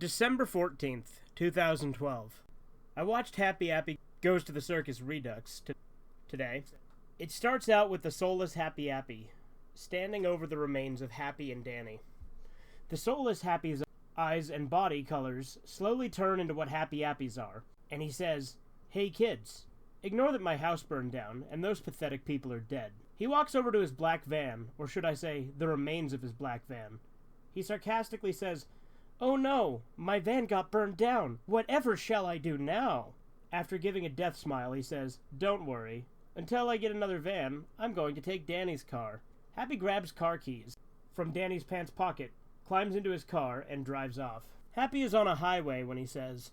December 14th, 2012. I watched Appy Goes to the Circus Redux today. It starts out with the soulless Appy standing over the remains of Happy and Danny. The soulless Happy's eyes and body colors slowly turn into what Appy's are, and he says, "Hey kids, ignore that my house burned down and those pathetic people are dead." He walks over to his black van, or should I say, the remains of his black van. He sarcastically says, "Oh no, my van got burned down. Whatever shall I do now?" After giving a death smile, he says, "Don't worry. Until I get another van, I'm going to take Danny's car." Happy grabs car keys from Danny's pants pocket, climbs into his car, and drives off. Happy is on a highway when he says,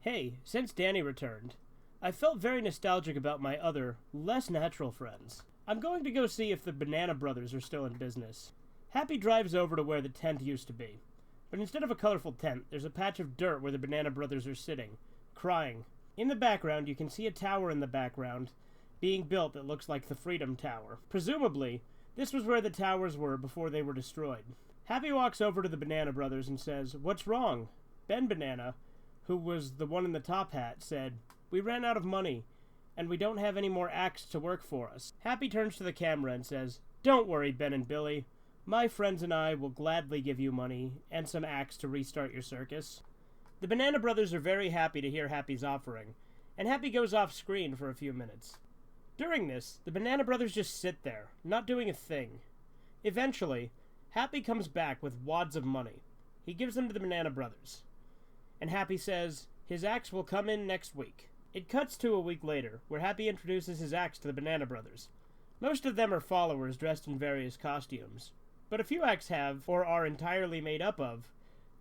"Hey, since Danny returned, I felt very nostalgic about my other, less natural friends. I'm going to go see if the Banana Brothers are still in business." Happy drives over to where the tent used to be. But instead of a colorful tent, there's a patch of dirt where the Banana Brothers are sitting, crying. In the background, you can see a tower in the background being built that looks like the Freedom Tower. Presumably, this was where the towers were before they were destroyed. Happy walks over to the Banana Brothers and says, "What's wrong?" Ben Banana, who was the one in the top hat, said, "We ran out of money, and we don't have any more acts to work for us." Happy turns to the camera and says, "Don't worry, Ben and Billy. My friends and I will gladly give you money and some acts to restart your circus." The Banana Brothers are very happy to hear Happy's offering, and Happy goes off screen for a few minutes. During this, the Banana Brothers just sit there, not doing a thing. Eventually, Happy comes back with wads of money. He gives them to the Banana Brothers, and Happy says his acts will come in next week. It cuts to a week later, where Happy introduces his acts to the Banana Brothers. Most of them are followers dressed in various costumes, but a few acts have, or are entirely made up of,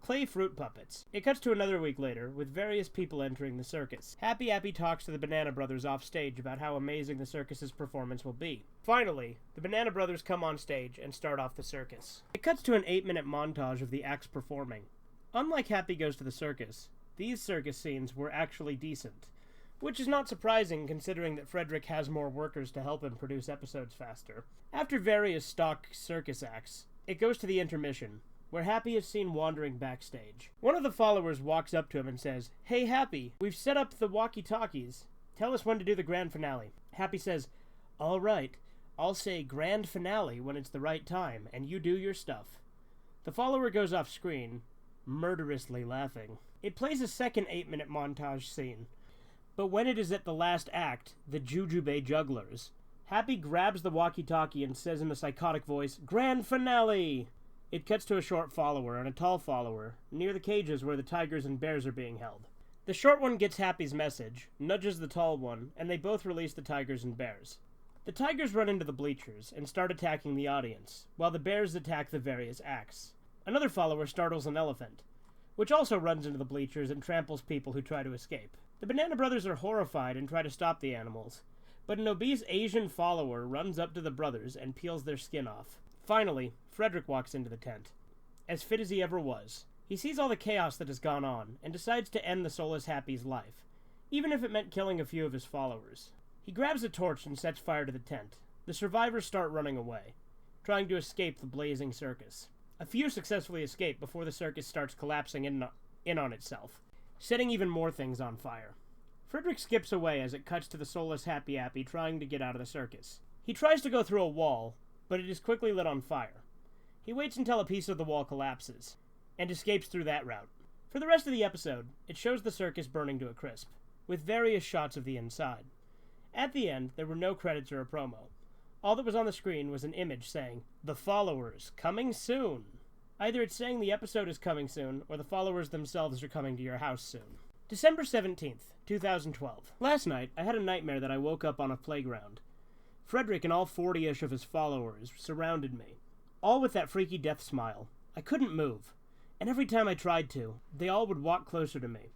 clay fruit puppets. It cuts to another week later, with various people entering the circus. Happy talks to the Banana Brothers off stage about how amazing the circus's performance will be. Finally, the Banana Brothers come on stage and start off the circus. It cuts to an 8-minute montage of the acts performing. Unlike Happy Goes to the Circus, these circus scenes were actually decent, which is not surprising considering that Frederick has more workers to help him produce episodes faster. After various stock circus acts, it goes to the intermission, where Happy is seen wandering backstage. One of the followers walks up to him and says, "Hey Happy, we've set up the walkie-talkies. Tell us when to do the grand finale." Happy says, "All right, I'll say grand finale when it's the right time, and you do your stuff." The follower goes off screen, murderously laughing. It plays a second 8-minute montage scene, but when it is at the last act, the Jujube Jugglers, Happy grabs the walkie-talkie and says in a psychotic voice, "Grand finale!" It cuts to a short follower and a tall follower, near the cages where the tigers and bears are being held. The short one gets Happy's message, nudges the tall one, and they both release the tigers and bears. The tigers run into the bleachers and start attacking the audience, while the bears attack the various acts. Another follower startles an elephant, which also runs into the bleachers and tramples people who try to escape. The Banana Brothers are horrified and try to stop the animals, but an obese Asian follower runs up to the brothers and peels their skin off. Finally, Frederick walks into the tent, as fit as he ever was. He sees all the chaos that has gone on, and decides to end the soulless Happy's life, even if it meant killing a few of his followers. He grabs a torch and sets fire to the tent. The survivors start running away, trying to escape the blazing circus. A few successfully escape before the circus starts collapsing in on itself, setting even more things on fire. Frederick skips away as it cuts to the soulless Happy trying to get out of the circus. He tries to go through a wall, but it is quickly lit on fire. He waits until a piece of the wall collapses, and escapes through that route. For the rest of the episode, it shows the circus burning to a crisp, with various shots of the inside. At the end, there were no credits or a promo. All that was on the screen was an image saying, "The Followers, coming soon." Either it's saying the episode is coming soon, or the followers themselves are coming to your house soon. December 17th, 2012. Last night, I had a nightmare that I woke up on a playground. Frederick and all 40-ish of his followers surrounded me, all with that freaky death smile. I couldn't move, and every time I tried to, they all would walk closer to me.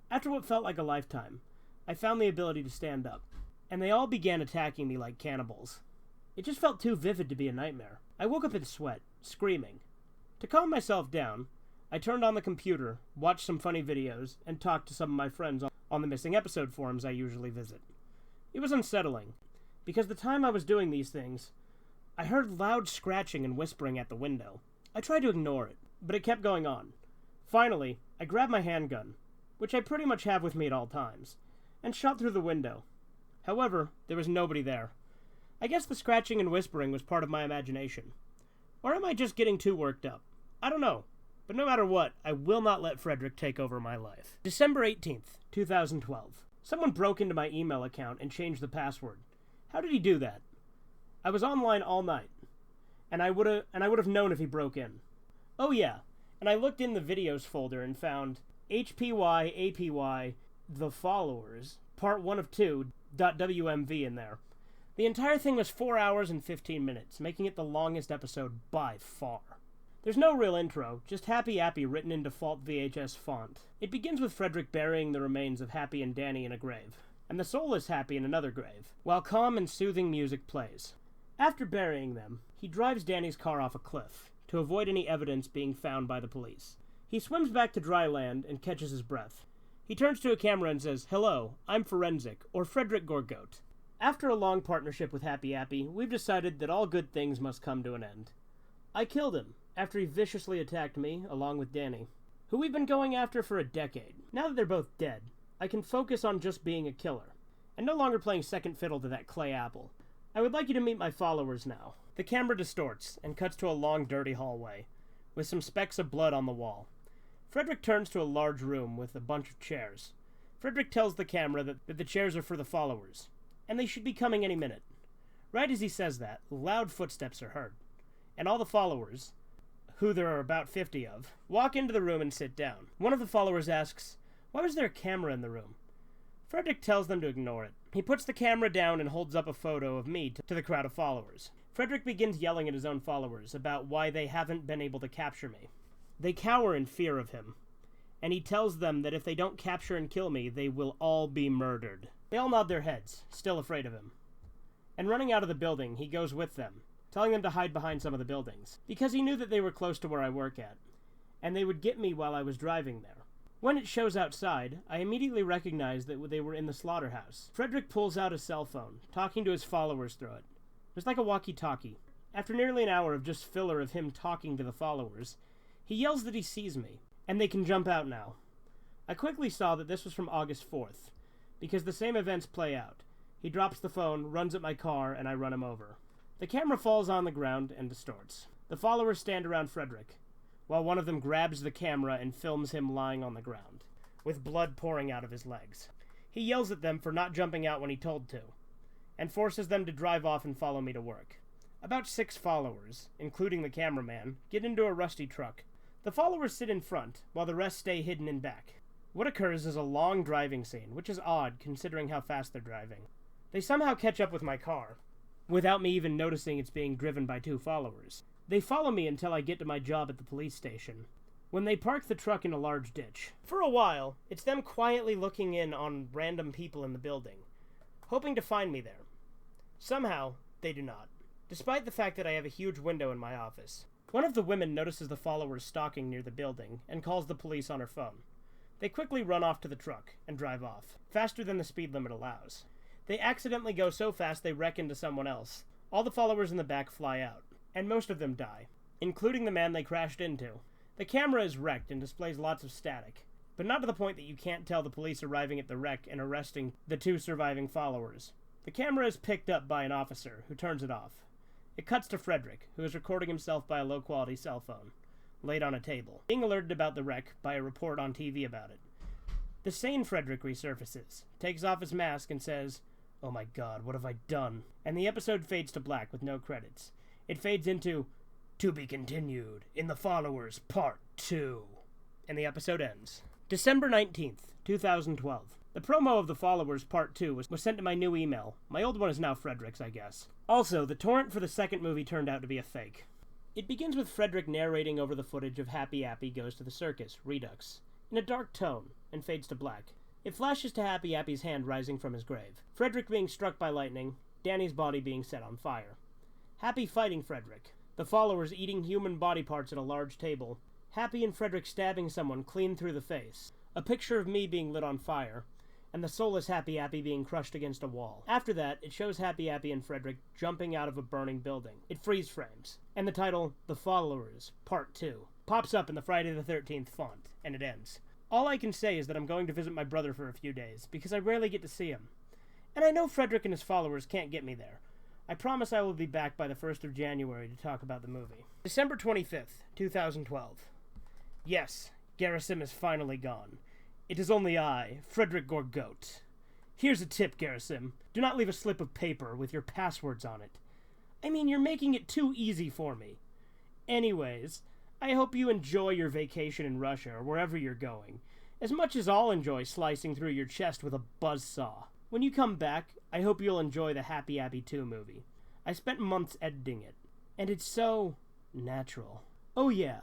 After what felt like a lifetime, I found the ability to stand up, and they all began attacking me like cannibals. It just felt too vivid to be a nightmare. I woke up in sweat, screaming. To calm myself down, I turned on the computer, watched some funny videos, and talked to some of my friends on the missing episode forums I usually visit. It was unsettling, because the time I was doing these things, I heard loud scratching and whispering at the window. I tried to ignore it, but it kept going on. Finally, I grabbed my handgun, which I pretty much have with me at all times, and shot through the window. However, there was nobody there. I guess the scratching and whispering was part of my imagination. Or am I just getting too worked up? I don't know. But no matter what, I will not let Frederick take over my life. December 18th, 2012. Someone broke into my email account and changed the password. How did he do that? I was online all night, and I would have known if he broke in. Oh yeah, and I looked in the videos folder and found HPY APY The Followers, part 1 of 2, .wmv in there. The entire thing was 4 hours and 15 minutes, making it the longest episode by far. There's no real intro, just Happy Appy written in default VHS font. It begins with Frederick burying the remains of Happy and Danny in a grave, and the soulless Happy in another grave, while calm and soothing music plays. After burying them, he drives Danny's car off a cliff, to avoid any evidence being found by the police. He swims back to dry land and catches his breath. He turns to a camera and says, "Hello, I'm Forensic, or Frederick Gorgoat." After a long partnership with Happy Appy, we've decided that all good things must come to an end. I killed him, after he viciously attacked me, along with Danny, who we've been going after for a decade. Now that they're both dead, I can focus on just being a killer, and no longer playing second fiddle to that clay apple. I would like you to meet my followers now. The camera distorts, and cuts to a long, dirty hallway, with some specks of blood on the wall. Frederick turns to a large room with a bunch of chairs. Frederick tells the camera that the chairs are for the followers, and they should be coming any minute. Right as he says that, loud footsteps are heard, and all the followers, who there are about 50 of, walk into the room and sit down. One of the followers asks, "Why was there a camera in the room?" Frederick tells them to ignore it. He puts the camera down and holds up a photo of me to the crowd of followers. Frederick begins yelling at his own followers about why they haven't been able to capture me. They cower in fear of him, and he tells them that if they don't capture and kill me, they will all be murdered. They all nod their heads, still afraid of him. And running out of the building, he goes with them, telling them to hide behind some of the buildings, because he knew that they were close to where I work at, and they would get me while I was driving there. When it shows outside, I immediately recognize that they were in the slaughterhouse. Frederick pulls out a cell phone, talking to his followers through it. It's like a walkie-talkie. After nearly an hour of just filler of him talking to the followers, he yells that he sees me, and they can jump out now. I quickly saw that this was from August 4th, because the same events play out. He drops the phone, runs at my car, and I run him over. The camera falls on the ground and distorts. The followers stand around Frederick, while one of them grabs the camera and films him lying on the ground, with blood pouring out of his legs. He yells at them for not jumping out when he told to, and forces them to drive off and follow me to work. About 6 followers, including the cameraman, get into a rusty truck. The followers sit in front, while the rest stay hidden in back. What occurs is a long driving scene, which is odd considering how fast they're driving. They somehow catch up with my car, without me even noticing it's being driven by 2 followers. They follow me until I get to my job at the police station, when they park the truck in a large ditch. For a while, it's them quietly looking in on random people in the building, hoping to find me there. Somehow, they do not, despite the fact that I have a huge window in my office. One of the women notices the followers stalking near the building and calls the police on her phone. They quickly run off to the truck and drive off, faster than the speed limit allows. They accidentally go so fast they wreck into someone else. All the followers in the back fly out, and most of them die, including the man they crashed into. The camera is wrecked and displays lots of static, but not to the point that you can't tell the police arriving at the wreck and arresting the 2 surviving followers. The camera is picked up by an officer, who turns it off. It cuts to Frederick, who is recording himself by a low-quality cell phone, laid on a table, being alerted about the wreck by a report on TV about it. The sane Frederick resurfaces, takes off his mask, and says, "Oh my god, what have I done?" And the episode fades to black with no credits. It fades into, "To be continued, in The Followers, Part 2." And the episode ends. December 19th, 2012. The promo of The Followers Part 2 was sent to my new email. My old one is now Frederick's, I guess. Also, the torrent for the second movie turned out to be a fake. It begins with Frederick narrating over the footage of Happy Appy Goes to the Circus, Redux, in a dark tone, and fades to black. It flashes to Happy Appy's hand rising from his grave, Frederick being struck by lightning, Danny's body being set on fire. Happy fighting Frederick, the followers eating human body parts at a large table, Happy and Frederick stabbing someone clean through the face, a picture of me being lit on fire, and the soulless Happy Appy being crushed against a wall. After that, it shows Happy Appy and Frederick jumping out of a burning building. It freeze frames, and the title, The Followers, Part 2, pops up in the Friday the 13th font, and it ends. All I can say is that I'm going to visit my brother for a few days, because I rarely get to see him. And I know Frederick and his followers can't get me there. I promise I will be back by the 1st of January to talk about the movie. December 25th, 2012. Yes, Gerasim is finally gone. It is only I, Frederick Gorgoat. Here's a tip, Gerasim. Do not leave a slip of paper with your passwords on it. I mean, you're making it too easy for me. Anyways, I hope you enjoy your vacation in Russia or wherever you're going, as much as I'll enjoy slicing through your chest with a buzzsaw. When you come back, I hope you'll enjoy the Happy Appy 2 movie. I spent months editing it, and it's so natural. Oh yeah,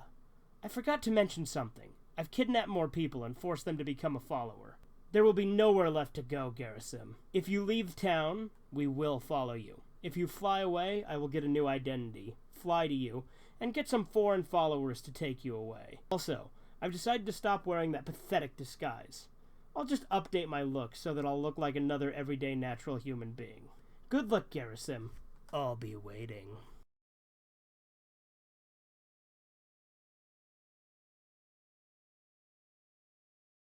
I forgot to mention something. I've kidnapped more people and forced them to become a follower. There will be nowhere left to go, Gerasim. If you leave town, we will follow you. If you fly away, I will get a new identity, fly to you, and get some foreign followers to take you away. Also, I've decided to stop wearing that pathetic disguise. I'll just update my look so that I'll look like another everyday natural human being. Good luck, Gerasim. I'll be waiting.